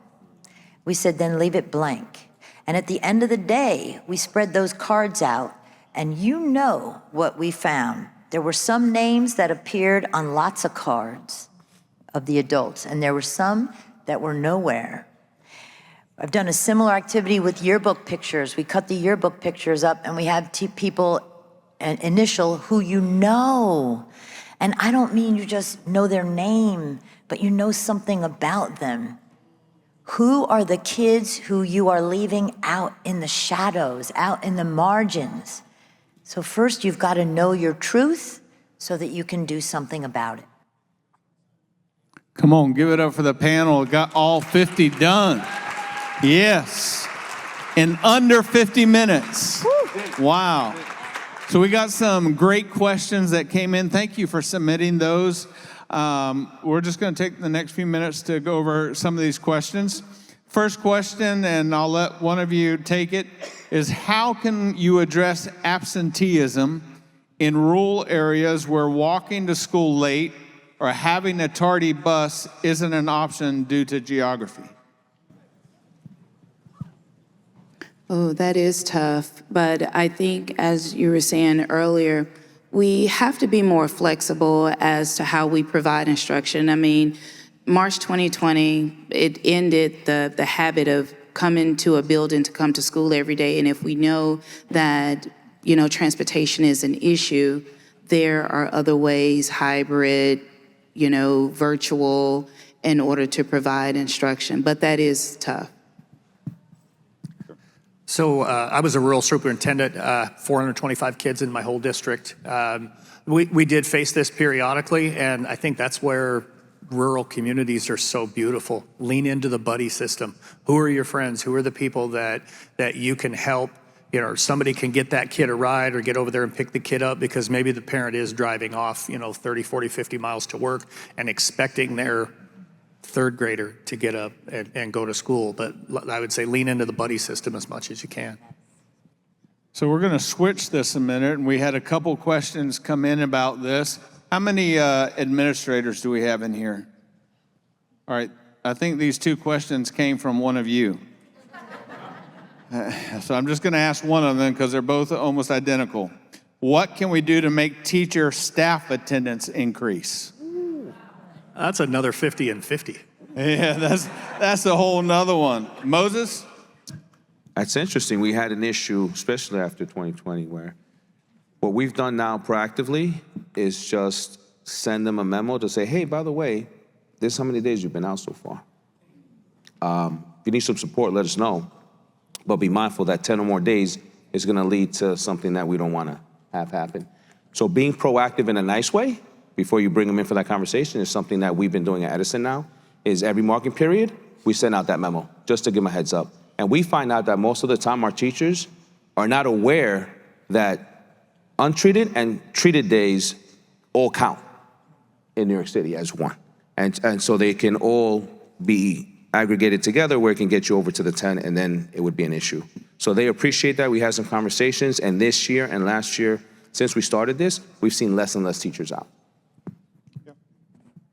We said, then leave it blank. And at the end of the day, we spread those cards out, and you know what we found. There were some names that appeared on lots of cards of the adults, and there were some that were nowhere. I've done a similar activity with yearbook pictures. We cut the yearbook pictures up, and we have people initial who you know. And I don't mean you just know their name, but you know something about them. Who are the kids who you are leaving out in the shadows, out in the margins? So first, you've got to know your truth so that you can do something about it. Come on, give it up for the panel. Got all 50 done. Yes, in under 50 minutes. Wow. So we got some great questions that came in. Thank you for submitting those. We're just going to take the next few minutes to go over some of these questions. First question, and I'll let one of you take it, is how can you address absenteeism in rural areas where walking to school late or having a tardy bus isn't an option due to geography? Oh, that is tough. But I think, as you were saying earlier, we have to be more flexible as to how we provide instruction. I mean, March 2020, it ended the habit of coming to a building to come to school every day. And if we know that, transportation is an issue, there are other ways, hybrid, virtual, in order to provide instruction. But that is tough. So I was a rural superintendent, 425 kids in my whole district. We did face this periodically, and I think that's where rural communities are so beautiful. Lean into the buddy system. Who are your friends? Who are the people that you can help? Somebody can get that kid a ride or get over there and pick the kid up because maybe the parent is driving off, 30, 40, 50 miles to work and expecting their third grader to get up and go to school. But I would say lean into the buddy system as much as you can. So we're going to switch this a minute, and we had a couple questions come in about this. How many administrators do we have in here? All right, I think these two questions came from one of you. So I'm just going to ask one of them because they're both almost identical. What can we do to make teacher staff attendance increase? That's another 50 and 50. Yeah, that's a whole nother one. Moses? That's interesting. We had an issue, especially after 2020, where what we've done now proactively is just send them a memo to say, hey, by the way, this is how many days you've been out so far. If you need some support, let us know. But be mindful that 10 or more days is going to lead to something that we don't want to have happen. So being proactive in a nice way before you bring them in for that conversation is something that we've been doing at Edison now, is every marking period, we send out that memo just to give them a heads up. And we find out that most of the time our teachers are not aware that untreated and treated days all count in New York City as one. And so they can all be aggregated together where it can get you over to the 10, and then it would be an issue. So they appreciate that. We had some conversations, and this year and last year, since we started this, we've seen less and less teachers out.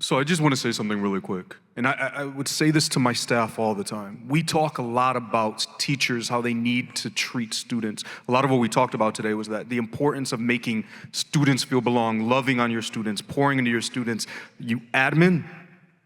So I just want to say something really quick. And I would say this to my staff all the time. We talk a lot about teachers, how they need to treat students. A lot of what we talked about today was that the importance of making students feel belong, loving on your students, pouring into your students. You admin,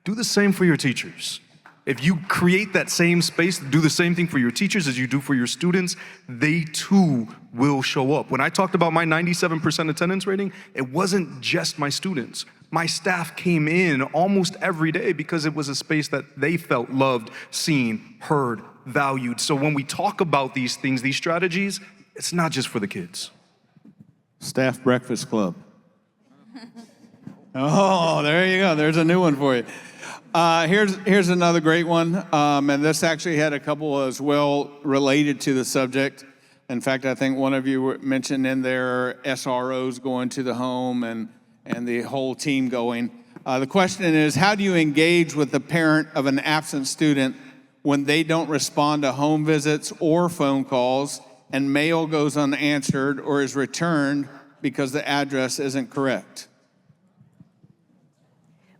do the same for your teachers. If you create that same space, do the same thing for your teachers as you do for your students, they too will show up. When I talked about my 97% attendance rating, it wasn't just my students. My staff came in almost every day because it was a space that they felt loved, seen, heard, valued. So when we talk about these things, these strategies, it's not just for the kids. Staff Breakfast Club. Oh, there you go. There's a new one for you. Here's another great one, and this actually had a couple as well related to the subject. In fact, I think one of you mentioned in there SROs going to the home and the whole team going. The question is, how do you engage with the parent of an absent student when they don't respond to home visits or phone calls and mail goes unanswered or is returned because the address isn't correct?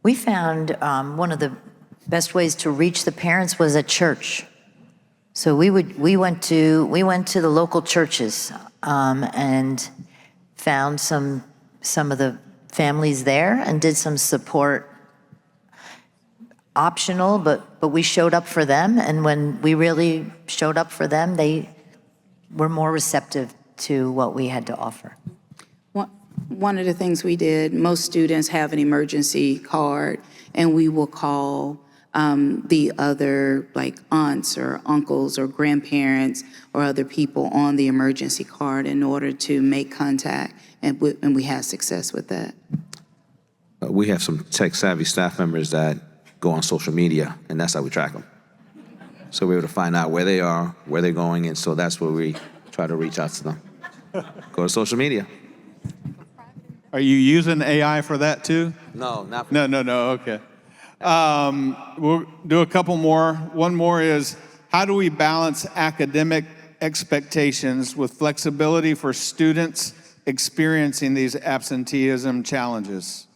We found one of the best ways to reach the parents was at church. So we went to the local churches and found some of the families there and did some support, optional, but we showed up for them. And when we really showed up for them, they were more receptive to what we had to offer. One of the things we did, most students have an emergency card, and we will call the other, like aunts or uncles or grandparents or other people on the emergency card in order to make contact, and we had success with that. We have some tech-savvy staff members that go on social media, and that's how we track them. So we're able to find out where they are, where they're going, and so that's where we try to reach out to them. Go to social media. Are you using AI for that too? No, not. No, okay. We'll do a couple more. One more is, how do we balance academic expectations with flexibility for students experiencing these absenteeism challenges?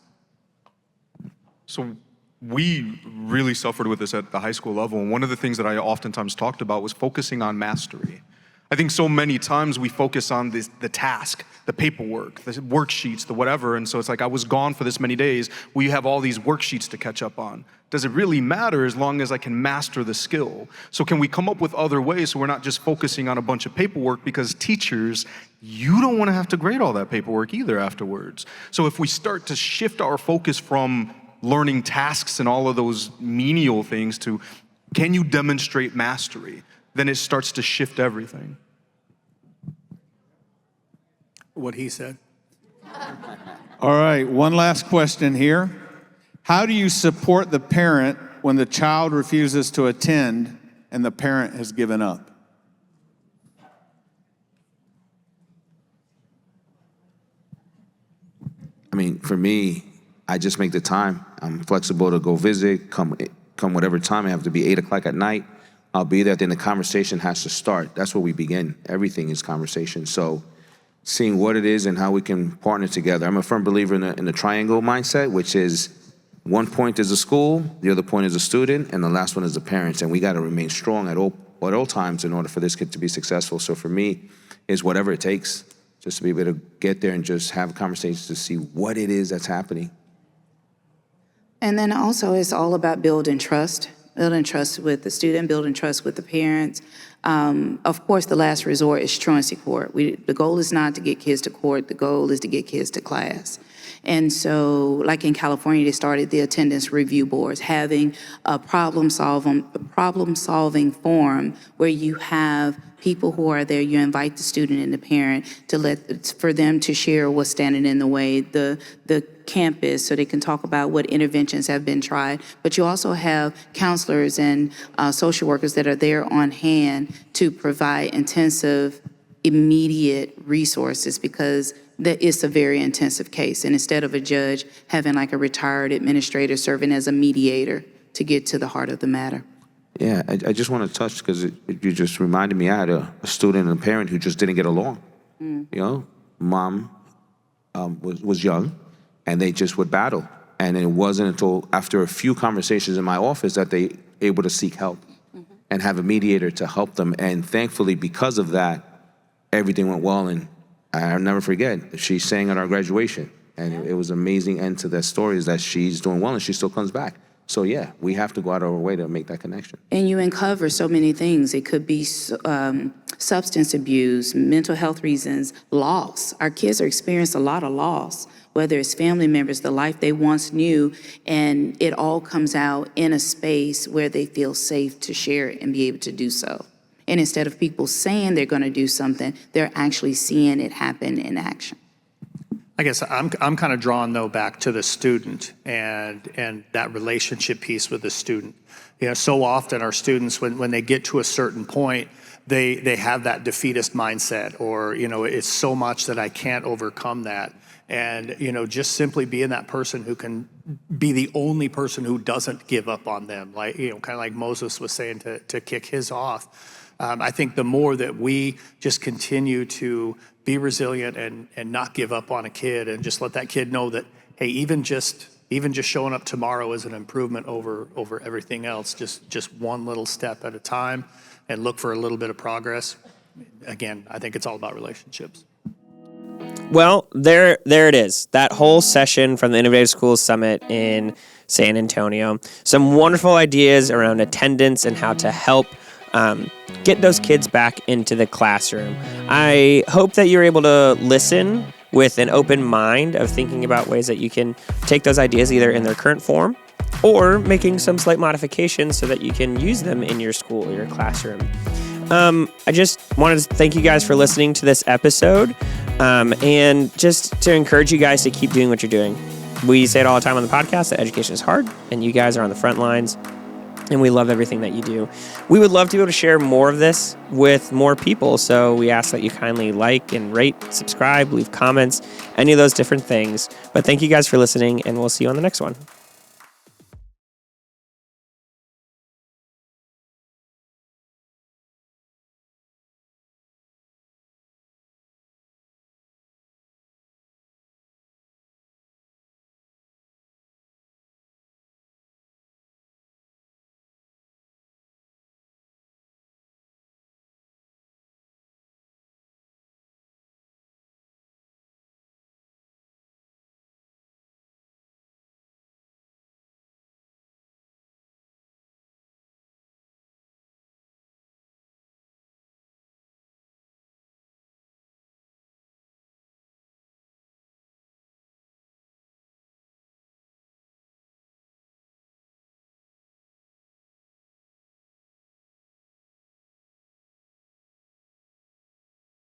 So we really suffered with this at the high school level. And one of the things that I oftentimes talked about was focusing on mastery. I think so many times we focus on the task, the paperwork, the worksheets, the whatever, and so it's like, I was gone for this many days. We have all these worksheets to catch up on. Does it really matter as long as I can master the skill? So can we come up with other ways so we're not just focusing on a bunch of paperwork, because teachers, you don't want to have to grade all that paperwork either afterwards. So if we start to shift our focus from learning tasks and all of those menial things to, can you demonstrate mastery? Then it starts to shift everything. What he said. All right, one last question here. How do you support the parent when the child refuses to attend and the parent has given up? I mean, for me, I just make the time. I'm flexible to go visit, come whatever time. I have to be 8 o'clock at night. I'll be there, then the conversation has to start. That's where we begin. Everything is conversation. So seeing what it is and how we can partner together. I'm a firm believer in the triangle mindset, which is one point is the school, the other point is the student, and the last one is the parents. And we got to remain strong at all times in order for this kid to be successful. So for me, it's whatever it takes, just to be able to get there and just have conversations to see what it is that's happening. And then also, it's all about building trust with the student, building trust with the parents. Of course, the last resort is truancy court. The goal is not to get kids to court. The goal is to get kids to class. And so, like in California, they started the attendance review boards, having a problem-solving forum where you have people who are there. You invite the student and the parent for them to share what's standing in the way, the campus, so they can talk about what interventions have been tried. But you also have counselors and social workers that are there on hand to provide intensive, immediate resources, because it's a very intensive case. And instead of a judge having like a retired administrator serving as a mediator to get to the heart of the matter. Yeah, I just want to touch because you just reminded me. I had a student and a parent who just didn't get along. You know, mom was young, and they just would battle. And it wasn't until after a few conversations in my office that they able to seek help and have a mediator to help them. And thankfully, because of that, everything went well. And I'll never forget, she sang at our graduation. And it was an amazing end to that story is that she's doing well and she still comes back. So yeah, we have to go out of our way to make that connection. And you uncover so many things. It could be substance abuse, mental health reasons, loss. Our kids are experiencing a lot of loss, whether it's family members, the life they once knew, and it all comes out in a space where they feel safe to share it and be able to do so. And instead of people saying they're going to do something, they're actually seeing it happen in action. I guess I'm kind of drawn though back to the student and that relationship piece with the student. You know, so often our students when they get to a certain point, they have that defeatist mindset, or you know, it's so much that I can't overcome that. And you know, just simply being that person who can be the only person who doesn't give up on them, like you know, kind of like Moses was saying to kick his off. I think the more that we just continue to be resilient and not give up on a kid and just let that kid know that, hey, even just showing up tomorrow is an improvement over everything else, just one little step at a time, and look for a little bit of progress. Again, I think it's all about relationships. Well, there it is. That whole session from the Innovative Schools Summit in San Antonio. Some wonderful ideas around attendance and how to help get those kids back into the classroom. I hope that you're able to listen with an open mind of thinking about ways that you can take those ideas either in their current form or making some slight modifications so that you can use them in your school or your classroom. I just wanted to thank you guys for listening to this episode and just to encourage you guys to keep doing what you're doing. We say it all the time on the podcast that education is hard and you guys are on the front lines. And we love everything that you do. We would love to be able to share more of this with more people. So we ask that you kindly like and rate, subscribe, leave comments, any of those different things. But thank you guys for listening, and we'll see you on the next one.